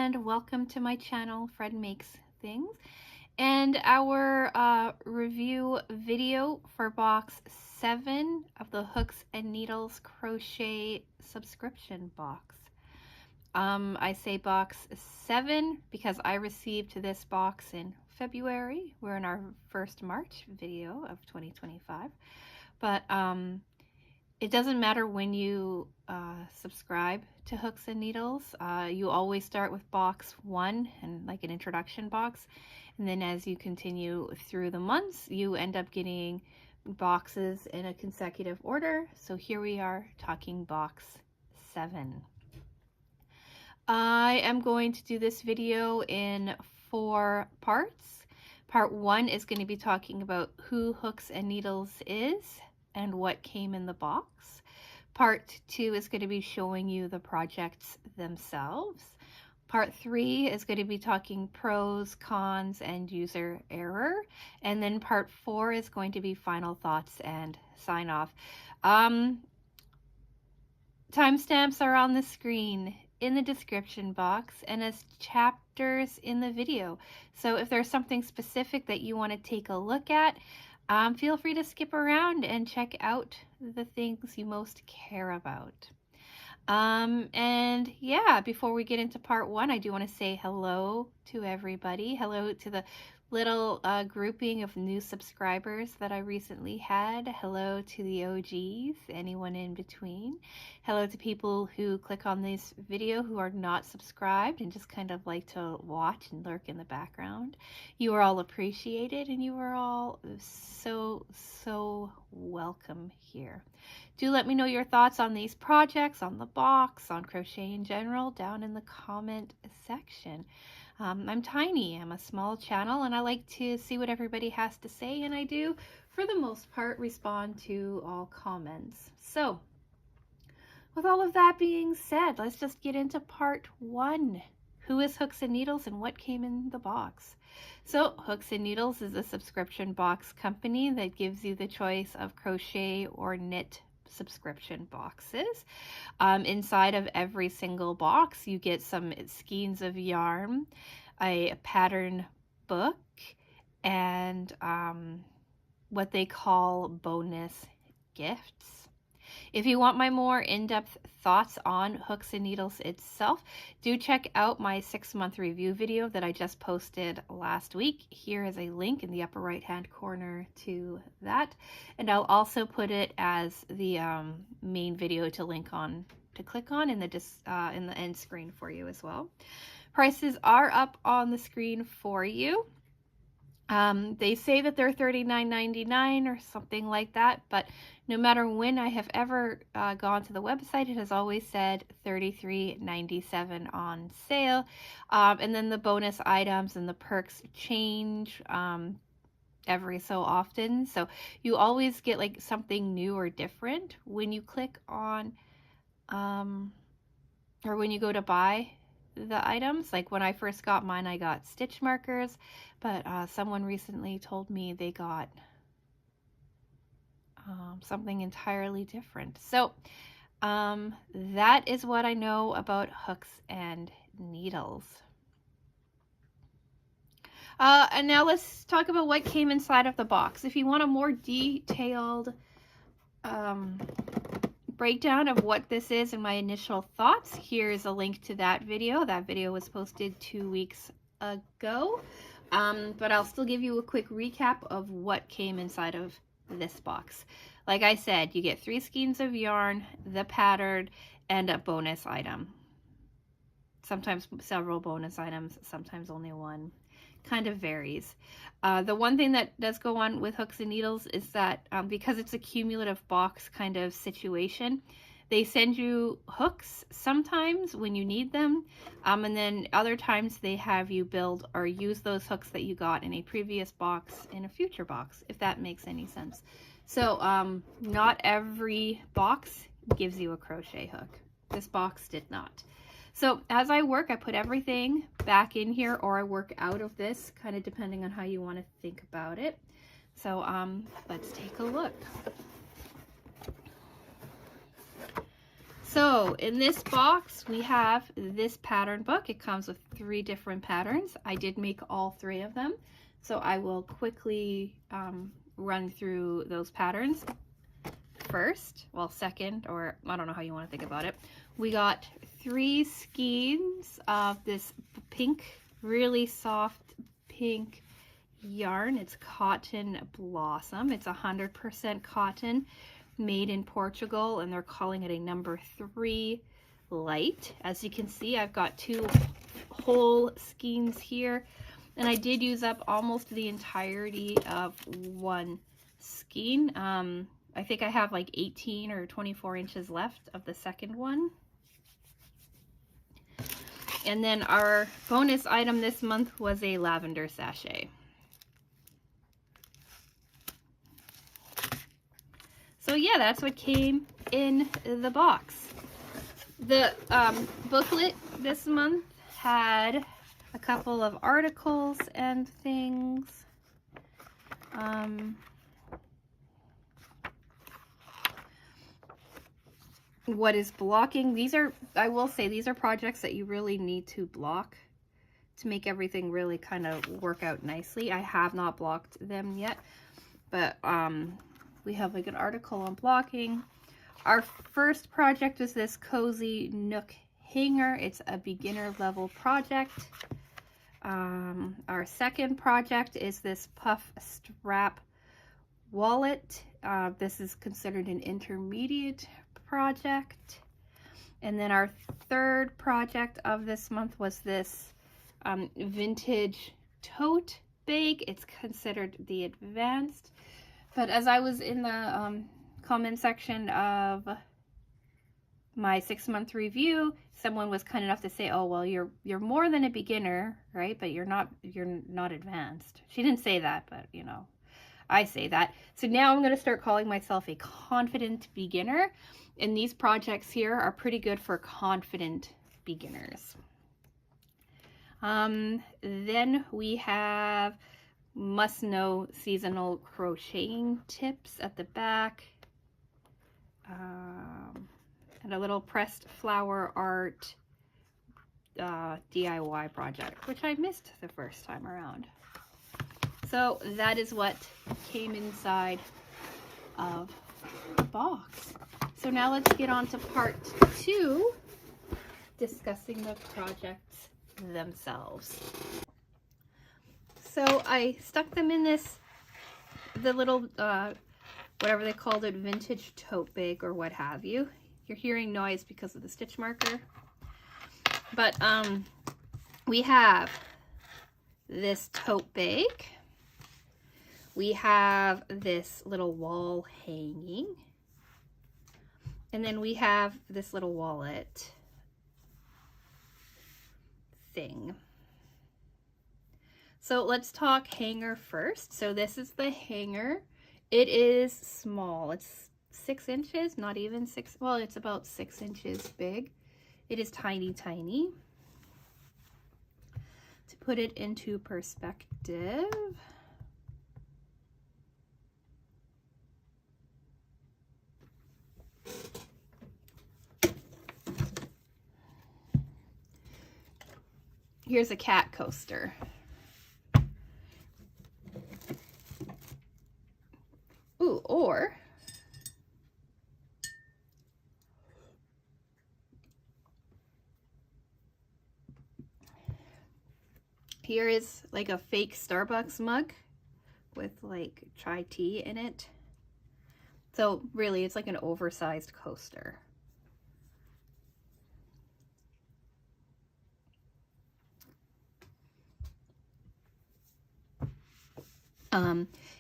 and welcome to my channel, Fred Makes Things, and our review video for box 7 of the Hooks and Needles Crochet subscription box. I say box 7 because I received this box in February. We're in our first March video of 2025, but it doesn't matter when you subscribe to Hooks and Needles. You always start with box 1 and like an introduction box, and then as you continue through the months, you end up getting boxes in a consecutive order. So here we are talking box 7. I am going to do this video in 4 parts. Part 1 is going to be talking about who Hooks and Needles is and what came in the box. Part 2 is going to be showing you the projects themselves. Part 3 is going to be talking pros, cons, and user error. And then part 4 is going to be final thoughts and sign off. Timestamps are on the screen, in the description box, and as chapters in the video. So if there's something specific that you want to take a look at, feel free to skip around and check out the things you most care about. And yeah, before we get into part 1, I do want to say hello to everybody. Hello to the little grouping of new subscribers that I recently had. Hello to the OGs, anyone in between. Hello to people who click on this video who are not subscribed and just kind of like to watch and lurk in the background. You are all appreciated, and you are all so welcome here. Do let me know your thoughts on these projects, on the box, on crochet in general, down in the comment section. I'm tiny, I'm a small channel, and I like to see what everybody has to say, and I do, for the most part, respond to all comments. So, with all of that being said, let's just get into part 1. Who is Hooks and Needles and what came in the box? So, Hooks and Needles is a subscription box company that gives you the choice of crochet or knit subscription boxes. Inside of every single box you get some skeins of yarn, a pattern book, and what they call bonus gifts. If you want my more in-depth thoughts on Hooks and Needles itself, do check out my 6-month review video that I just posted last week. Here is a link in the upper right hand corner to that, and I'll also put it as the main video to click on in the end screen for you as well. Prices are up on the screen for you. They say that they're $39.99 or something like that, but no matter when I have ever gone to the website, it has always said $33.97 on sale. And then the bonus items and the perks change every so often. So you always get like something new or different when you click on or when you go to buy the items. Like when I first got mine, I got stitch markers, but someone recently told me they got something entirely different. So that is what I know about Hooks and Needles. And now let's talk about what came inside of the box. If you want a more detailed breakdown of what this is and my initial thoughts, here's a link to that video. That video was posted 2 weeks ago, but I'll still give you a quick recap of what came inside of this box. Like I said, you get 3 skeins of yarn, the pattern, and a bonus item. Sometimes several bonus items, sometimes only one. Kind of varies. The one thing that does go on with Hooks and Needles is that because it's a cumulative box kind of situation, they send you hooks sometimes when you need them, and then other times they have you build or use those hooks that you got in a previous box in a future box, if that makes any sense. So not every box gives you a crochet hook. This box did not. So as I work, I put everything back in here, or I work out of this, kind of depending on how you want to think about it. So let's take a look. So in this box, we have this pattern book. It comes with 3 different patterns. I did make all 3 of them. So I will quickly run through those patterns. First, well, second, or I don't know how you want to think about it. We got 3 skeins of this pink, really soft pink yarn. It's Cotton Blossom. It's 100% cotton, made in Portugal, and they're calling it a number 3 light. As you can see, I've got 2 whole skeins here, and I did use up almost the entirety of 1 skein. I think I have like 18 or 24 inches left of the second one. And then our bonus item this month was a lavender sachet. So yeah, that's what came in the box. The booklet this month had a couple of articles and things. What is blocking? These are, I will say, these are projects that you really need to block to make everything really kind of work out nicely. I have not blocked them yet, but we have like an article on blocking. Our first project was this Cozy Nook hanger. It's a beginner level project. Our second project is this puff strap wallet. This is considered an intermediate project. And then our third project of this month was this vintage tote bag. It's considered the advanced. But as I was in the comment section of my 6-month review, someone was kind enough to say, oh, well, you're more than a beginner, right? But you're not advanced. She didn't say that, but you know, I say that. So now I'm going to start calling myself a confident beginner. And these projects here are pretty good for confident beginners. Then we have must-know seasonal crocheting tips at the back. And a little pressed flower art DIY project, which I missed the first time around. So that is what came inside of the box. So now let's get on to part 2, discussing the projects themselves. So I stuck them in the little, whatever they called it, vintage tote bag or what have you. You're hearing noise because of the stitch marker. But we have this tote bag. We have this little wall hanging. And then we have this little wallet thing. So let's talk hanger first. So this is the hanger. It is small. It's 6 inches, not even 6. Well, it's about 6 inches big. It is tiny, tiny. To put it into perspective, here's a cat coaster. Ooh, or here is like a fake Starbucks mug with like chai tea in it. So really, it's like an oversized coaster.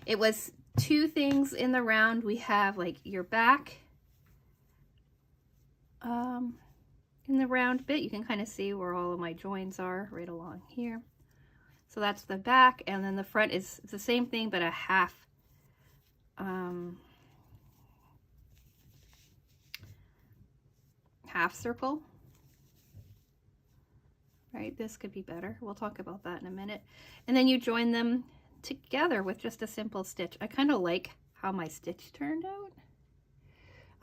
It was 2 things in the round. We have like your back in the round bit. You can kind of see where all of my joins are right along here. So that's the back, and then the front is the same thing, but a half circle. Right, this could be better. We'll talk about that in a minute. And then you join them together with just a simple stitch. I kind of like how my stitch turned out.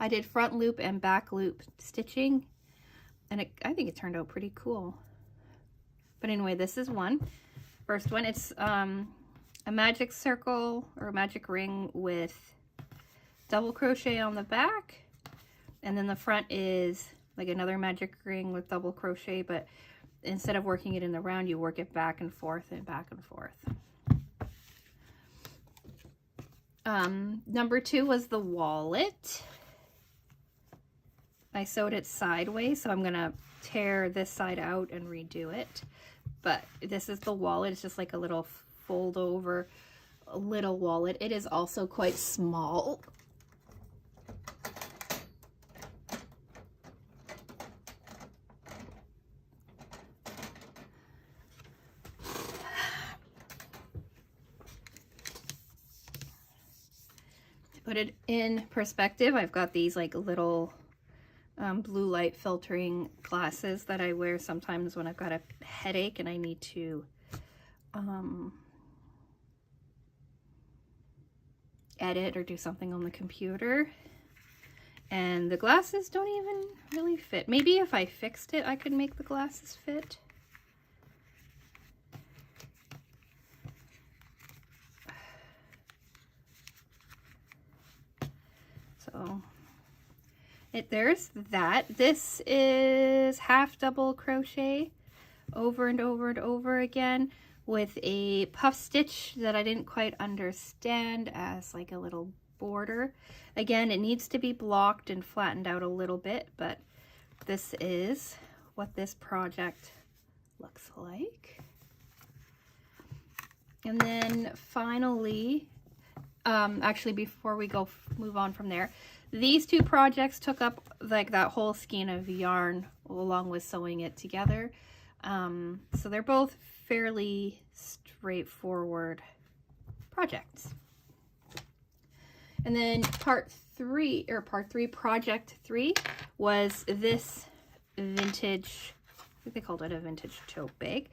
I did front loop and back loop stitching, and I think it turned out pretty cool. But anyway, this is one. First one, it's a magic circle or a magic ring with double crochet on the back, and then the front is like another magic ring with double crochet, but instead of working it in the round, you work it back and forth and back and forth. Number 2 was the wallet. I sewed it sideways, so I'm gonna tear this side out and redo it. But this is the wallet. It's just like a little fold over little wallet. It is also quite small. Put it in perspective, I've got these like little blue light filtering glasses that I wear sometimes when I've got a headache and I need to edit or do something on the computer. And the glasses don't even really fit. Maybe if I fixed it, I could make the glasses fit. So there's that. This is half double crochet over and over and over again with a puff stitch that I didn't quite understand as like a little border. Again, it needs to be blocked and flattened out a little bit, but this is what this project looks like. And then finally, actually before we move on from there, these two projects took up like that whole skein of yarn along with sewing it together. So they're both fairly straightforward projects. And then part three, project 3 was this vintage, I think they called it a vintage tote bag.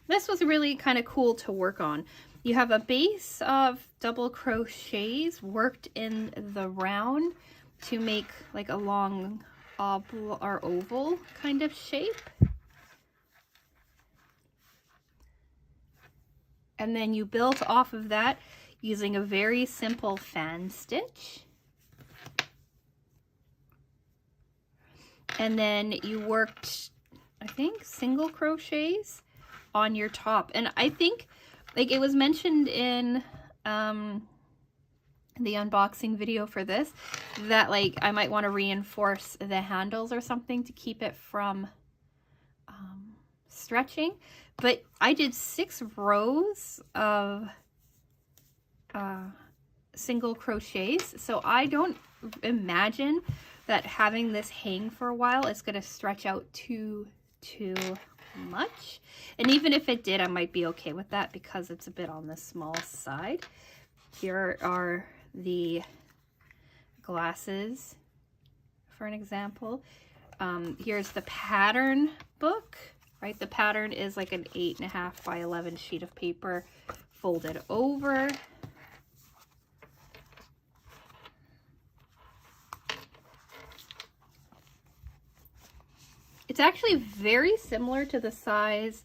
This was really kind of cool to work on. You have a base of double crochets worked in the round to make like a long oval kind of shape. And then you built off of that using a very simple fan stitch. And then you worked, I think, single crochets on your top. And I think, like it was mentioned in the unboxing video for this, that like I might want to reinforce the handles or something to keep it from stretching. But I did 6 rows of single crochets, so I don't imagine that having this hang for a while is going to stretch out too much. And even if it did, I might be okay with that because it's a bit on the small side. Here are the glasses for an example. Here's the pattern book, right? The pattern is like an 8.5 by 11 sheet of paper folded over. It's actually very similar to the size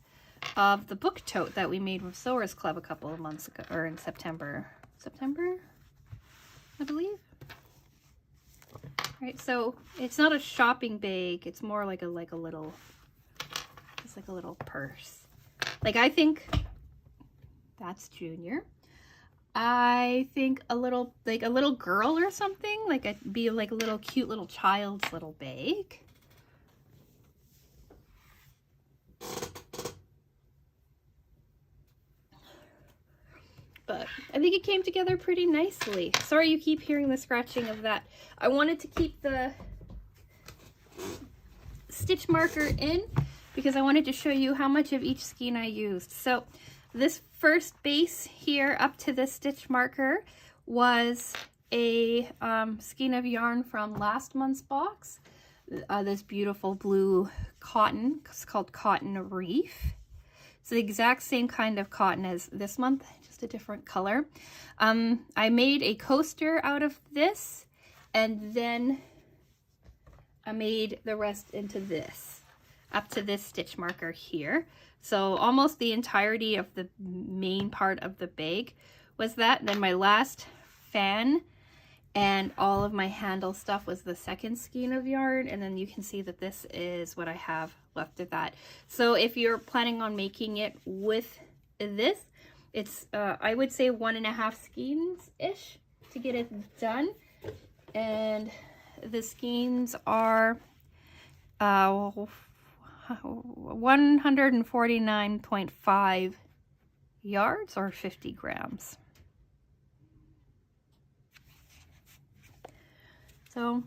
of the book tote that we made with Sewers Club a couple of months ago, or in September, I believe. Right, so it's not a shopping bag. It's more like a little, it's like a little purse. Like I think that's Junior. I think a little, like a little girl or something. Like it'd be like a little cute little child's little bag. But I think it came together pretty nicely. Sorry you keep hearing the scratching of that. I wanted to keep the stitch marker in because I wanted to show you how much of each skein I used. So this first base here up to this stitch marker was a skein of yarn from last month's box. This beautiful blue cotton. It's called Cotton Reef. It's the exact same kind of cotton as this month, just a different color. I made a coaster out of this, and then I made the rest into this, up to this stitch marker here. So almost the entirety of the main part of the bag was that. Then my last fan and all of my handle stuff was the second skein of yarn, and then you can see that this is what I have left of that. So if you're planning on making it with this, it's I would say 1.5 skeins ish to get it done, and the skeins are 149.5 yards or 50 grams. So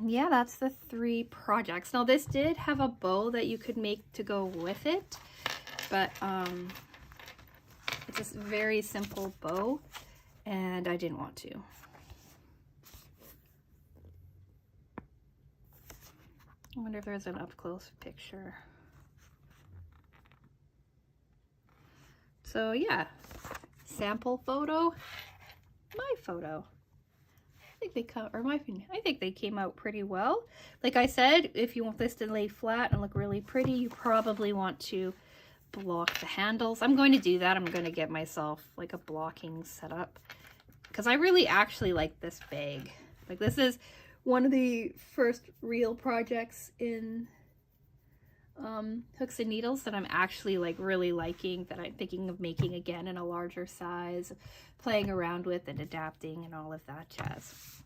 yeah, that's the 3 projects. Now this did have a bow that you could make to go with it, but it's a very simple bow and I didn't want to. I wonder if there's an up-close picture. So yeah, sample photo, my photo. I think they came out pretty well. Like I said, if you want this to lay flat and look really pretty, you probably want to block the handles. I'm going to do that. I'm going to get myself like a blocking setup because I really actually like this bag. Like this is one of the first real projects in hooks and needles that I'm actually like really liking, that I'm thinking of making again in a larger size, playing around with and adapting and all of that jazz.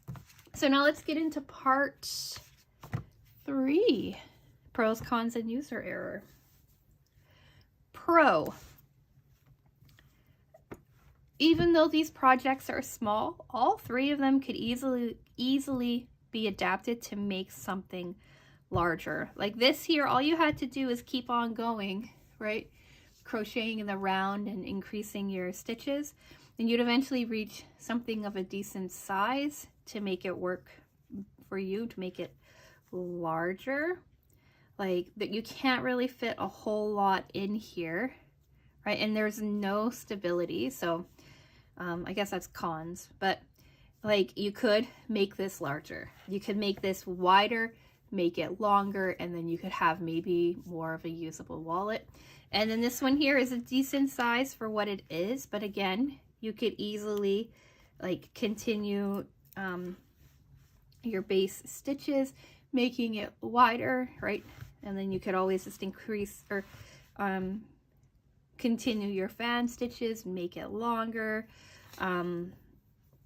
So now let's get into part 3, pros, cons, and user error. Pro: even though these projects are small, all 3 of them could easily be adapted to make something larger. Like this here, all you had to do is keep on going, right? Crocheting in the round and increasing your stitches, and you'd eventually reach something of a decent size to make it work for you, to make it larger. Like that, you can't really fit a whole lot in here, right? And there's no stability, so I guess that's cons. But like you could make this larger, you could make this wider, make it longer, and then you could have maybe more of a usable wallet. And then this one here is a decent size for what it is, but again, you could easily like continue your base stitches, making it wider, right? And then you could always just increase or continue your fan stitches, make it longer.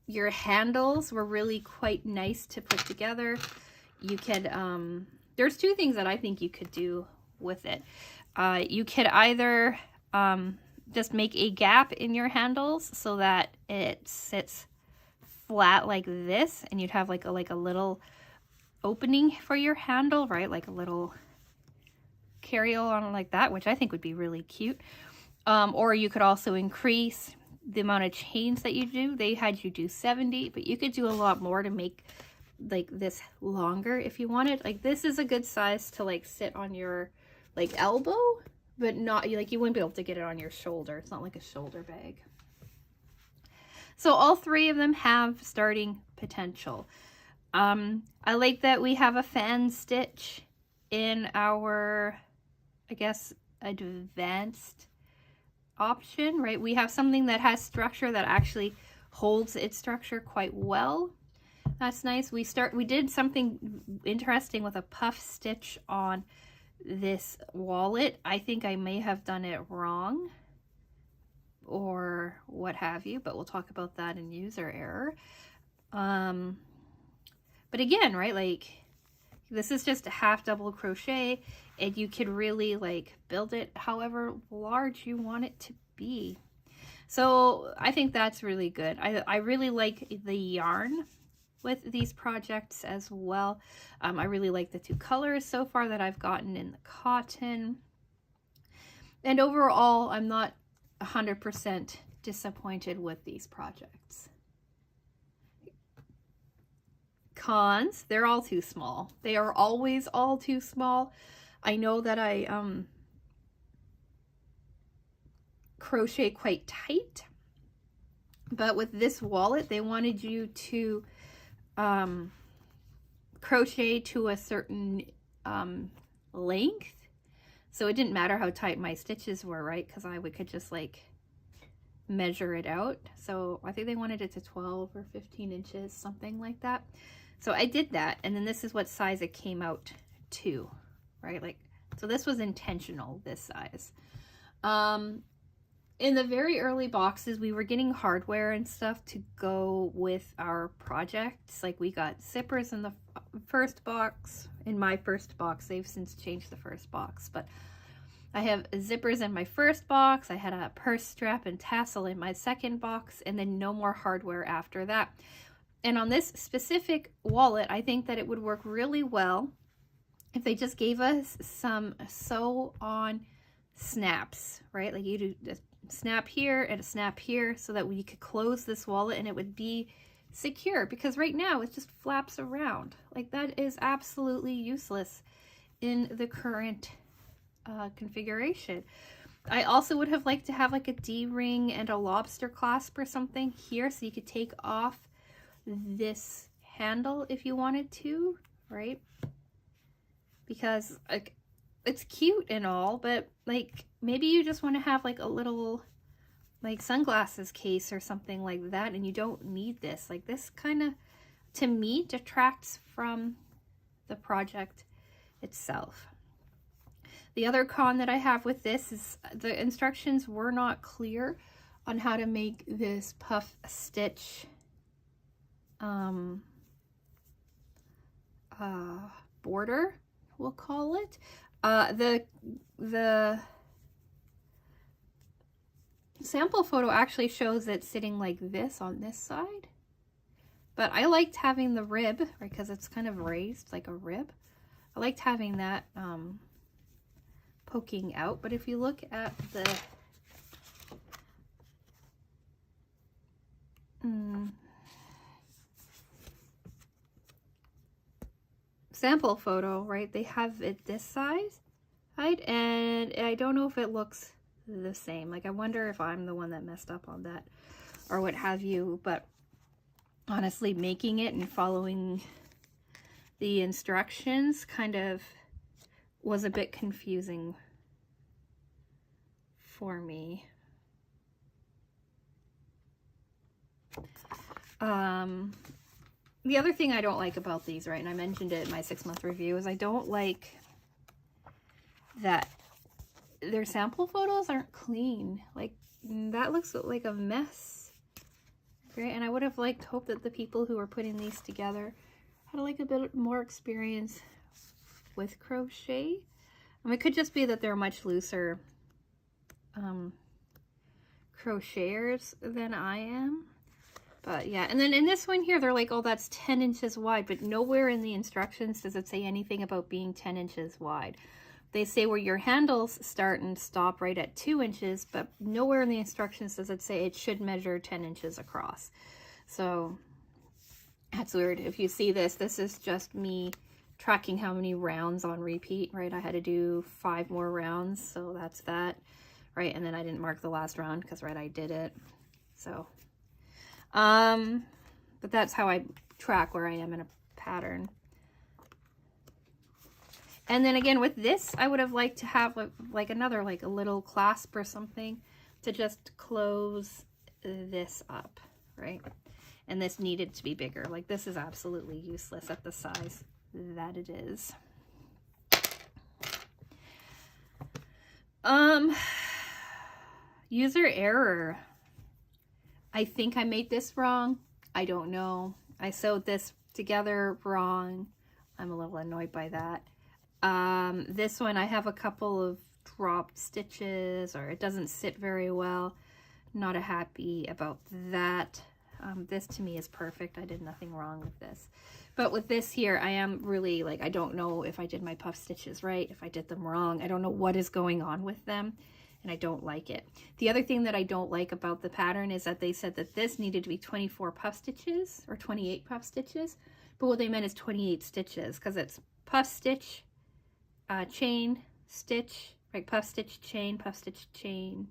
Your handles were really quite nice to put together. You could, there's 2 things that I think you could do with it. You could either just make a gap in your handles so that it sits flat like this, and you'd have like a little opening for your handle, right? Like a little carry-on like that, which I think would be really cute. Or you could also increase the amount of chains that you do. They had you do 70, but you could do a lot more to make like this longer if you wanted. Like this is a good size to like sit on your like elbow, but not like you wouldn't be able to get it on your shoulder. It's not like a shoulder bag. So all 3 of them have starting potential. I like that we have a fan stitch in our, I guess, advanced option, right? We have something that has structure that actually holds its structure quite well. That's nice. We did something interesting with a puff stitch on this wallet. I think I may have done it wrong or what have you, but we'll talk about that in user error. But again, right, like this is just a half double crochet, and you could really like build it however large you want it to be. So I think that's really good. I really like the yarn with these projects as well. I really like the 2 colors so far that I've gotten in the cotton. And overall, I'm not 100% disappointed with these projects. Cons: they're all too small. They are always all too small. I know that I crochet quite tight, but with this wallet, they wanted you to crochet to a certain length. So it didn't matter how tight my stitches were, right? Because I could just like measure it out. So I think they wanted it to 12 or 15 inches, something like that. So I did that, and then this is what size it came out to, right? Like, so this was intentional, this size. In the very early boxes, we were getting hardware and stuff to go with our projects. Like, we got zippers in the first box. In my first box, they've since changed the first box, but I have zippers in my first box. I had a purse strap and tassel in my second box, and then no more hardware after that. And on this specific wallet, I think that it would work really well if they just gave us some sew-on snaps, right? Like, you do a snap here and a snap here so that we could close this wallet and it would be secure, because right now it just flaps around. Like, that is absolutely useless in the current configuration. I also would have liked to have like a D-ring and a lobster clasp or something here, so you could take off this handle if you wanted to, right? Because like, it's cute and all, but like, maybe you just want to have like a little like sunglasses case or something like that, and you don't need this. Like, this kind of, to me, detracts from the project itself. The other con that I have with this is the instructions were not clear on how to make this puff stitch border, we'll call it. The sample photo actually shows it sitting like this on this side, but I liked having the rib, right, because it's kind of raised like a rib. I liked having that poking out. But if you look at the sample photo, right, they have it this size, right, and I don't know if it looks the same. Like, I wonder if I'm the one that messed up on that or what have you. But honestly, making it and following the instructions kind of was a bit confusing for me. The other thing I don't like about these, right, and I mentioned it in my 6-month review, is I don't like that their sample photos aren't clean. Like, that looks like a mess, right? And I would have hoped that the people who were putting these together had like a bit more experience with crochet. It could just be that they're much looser crocheters than I am. But yeah, and then in this one here, they're like, oh, that's 10 inches wide, but nowhere in the instructions does it say anything about being 10 inches wide. They say where your handles start and stop right at 2 inches, but nowhere in the instructions does it say it should measure 10 inches across. So that's weird. If you see this, this is just me tracking how many rounds on repeat, right? I had to do 5 more rounds, so that's that, right? And then I didn't mark the last round because, right, I did it. So, but that's how I track where I am in a pattern. And then again, with this, I would have liked to have like another, like a little clasp or something to just close this up, right? And this needed to be bigger. Like, this is absolutely useless at the size that it is. User error. I think I made this wrong. I don't know. I sewed this together wrong. I'm a little annoyed by that. This one, I have a couple of dropped stitches, or it doesn't sit very well. Not happy about that. This to me is perfect. I did nothing wrong with this. But with this here, I am really like, I don't know if I did my puff stitches right, if I did them wrong. I don't know what is going on with them, and I don't like it. The other thing that I don't like about the pattern is that they said that this needed to be 24 puff stitches or 28 puff stitches, but what they meant is 28 stitches, because it's puff stitch, chain, stitch, right? Puff stitch, chain, puff stitch, chain,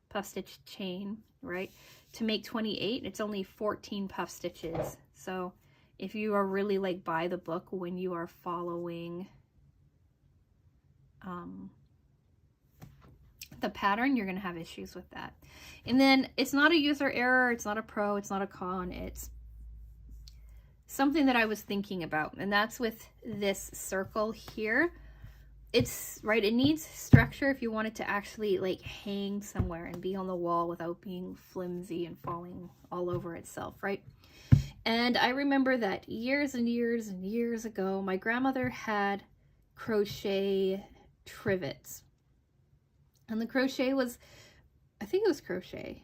puff stitch, chain, right? To make 28, it's only 14 puff stitches. So if you are really like by the book when you are following the pattern, you're going to have issues with that. And then it's not a user error, it's not a pro, it's not a con, it's something that I was thinking about, and that's with this circle here. It's right, it needs structure if you want it to actually like hang somewhere and be on the wall without being flimsy and falling all over itself, right? And I remember that years and years and years ago, my grandmother had crochet trivets. And the crochet was, I think it was crochet.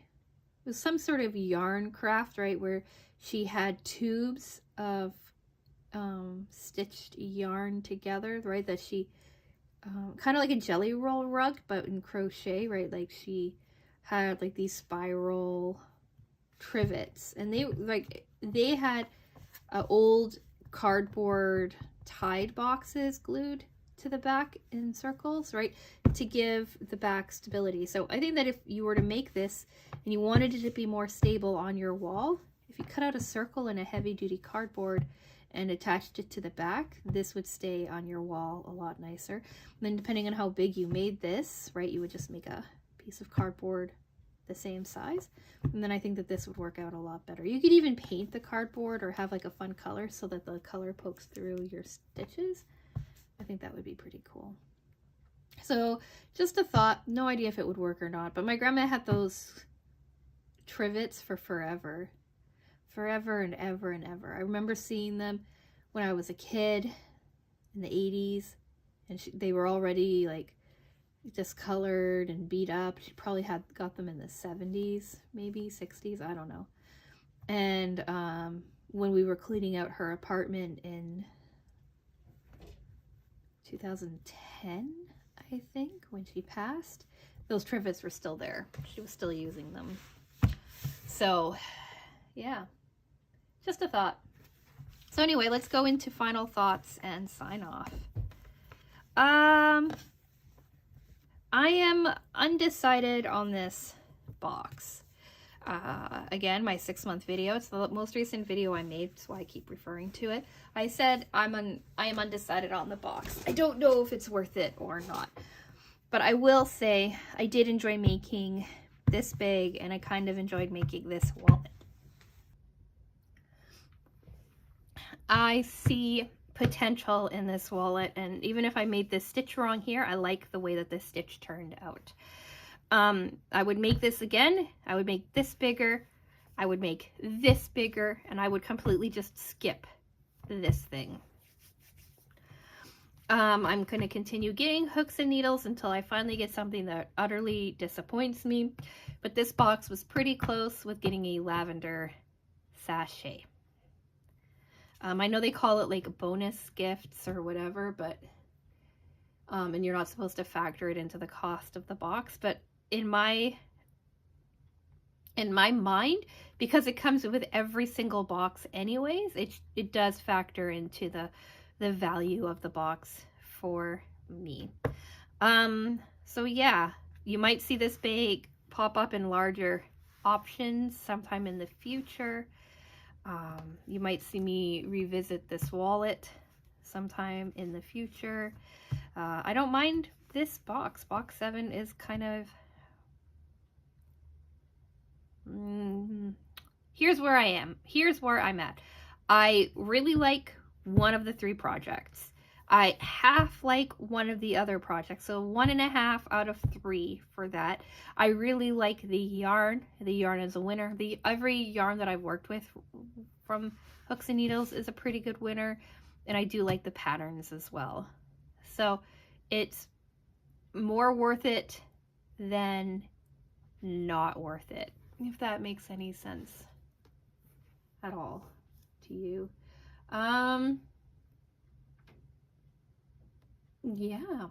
It was some sort of yarn craft, right? Where she had tubes of stitched yarn together, right? That she, kind of like a jelly roll rug, but in crochet, right? Like she had like these spiral trivets, and they had old cardboard Tide boxes glued to the back in circles, right, to give the back stability. So I think that if you were to make this and you wanted it to be more stable on your wall, if you cut out a circle in a heavy duty cardboard and attached it to the back, this would stay on your wall a lot nicer. And then depending on how big you made this, right, you would just make a piece of cardboard the same size, and then I think that this would work out a lot better. You could even paint the cardboard or have like a fun color so that the color pokes through your stitches. I think that would be pretty cool. So just a thought, no idea if it would work or not, but my grandma had those trivets for forever and ever and ever. I remember seeing them when I was a kid in the 80s, and they were already like discolored and beat up. She probably had got them in the 70s, maybe 60s, I don't know. And when we were cleaning out her apartment in 2010, I think, when she passed, those trivets were still there. She was still using them. So yeah, just a thought. So anyway, let's go into final thoughts and sign off. I am undecided on this box. Again, my 6-month video. It's the most recent video I made, that's why I keep referring to it. I said I am undecided on the box. I don't know if it's worth it or not. But I will say I did enjoy making this bag, and I kind of enjoyed making this wallet. I see potential in this wallet, and even if I made this stitch wrong here, I like the way that this stitch turned out. I would make this again. I would make this bigger. I would make this bigger, and I would completely just skip this thing. I'm going to continue getting hooks and needles until I finally get something that utterly disappoints me. But this box was pretty close with getting a lavender sachet. I know they call it like bonus gifts or whatever, but and you're not supposed to factor it into the cost of the box, but in my mind, because it comes with every single box anyways, it does factor into the value of the box for me. So yeah, you might see this bag pop up in larger options sometime in the future. You might see me revisit this wallet sometime in the future. I don't mind this box. Box 7 is kind of... here's where I am. Here's where I'm at. I really like one of the 3 projects. I half like one of the other projects, so 1.5 out of 3 for that. I really like the yarn. The yarn is a winner. Every yarn that I've worked with from Hooks and Needles is a pretty good winner, and I do like the patterns as well. So it's more worth it than not worth it, if that makes any sense at all to you. Yeah,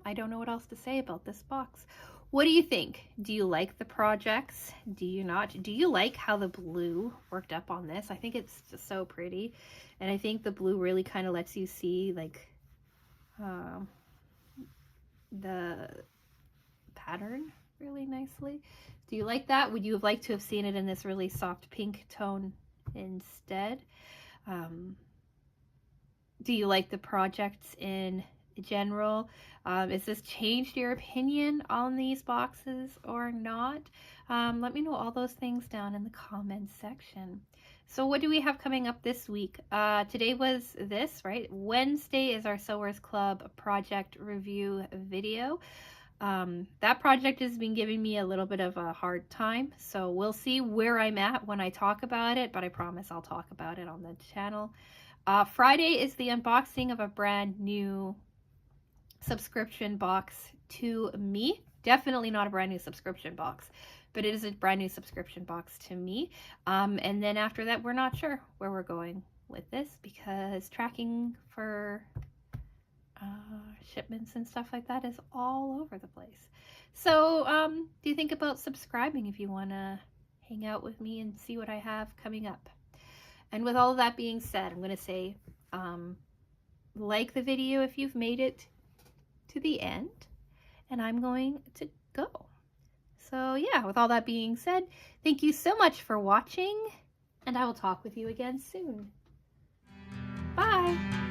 I don't know what else to say about this box. What do you think? Do you like the projects? Do you not? Do you like how the blue worked up on this? I think it's just so pretty, and I think the blue really kind of lets you see like the pattern really nicely. Do you like that? Would you have liked to have seen it in this really soft pink tone instead? Do you like the projects in general? Has this changed your opinion on these boxes or not? Let me know all those things down in the comments section. So what do we have coming up this week? Today was this, right? Wednesday is our Sewers Club project review video. That project has been giving me a little bit of a hard time, so we'll see where I'm at when I talk about it, but I promise I'll talk about it on the channel. Friday is the unboxing of a brand new subscription box to me. Definitely not a brand new subscription box, but it is a brand new subscription box to me. And then after that, we're not sure where we're going with this because tracking for shipments and stuff like that is all over the place. So do you think about subscribing if you want to hang out with me and see what I have coming up? And with all of that being said, I'm going to say like the video if you've made it to the end, and I'm going to go. So yeah, with all that being said, thank you so much for watching, and I will talk with you again soon. Bye!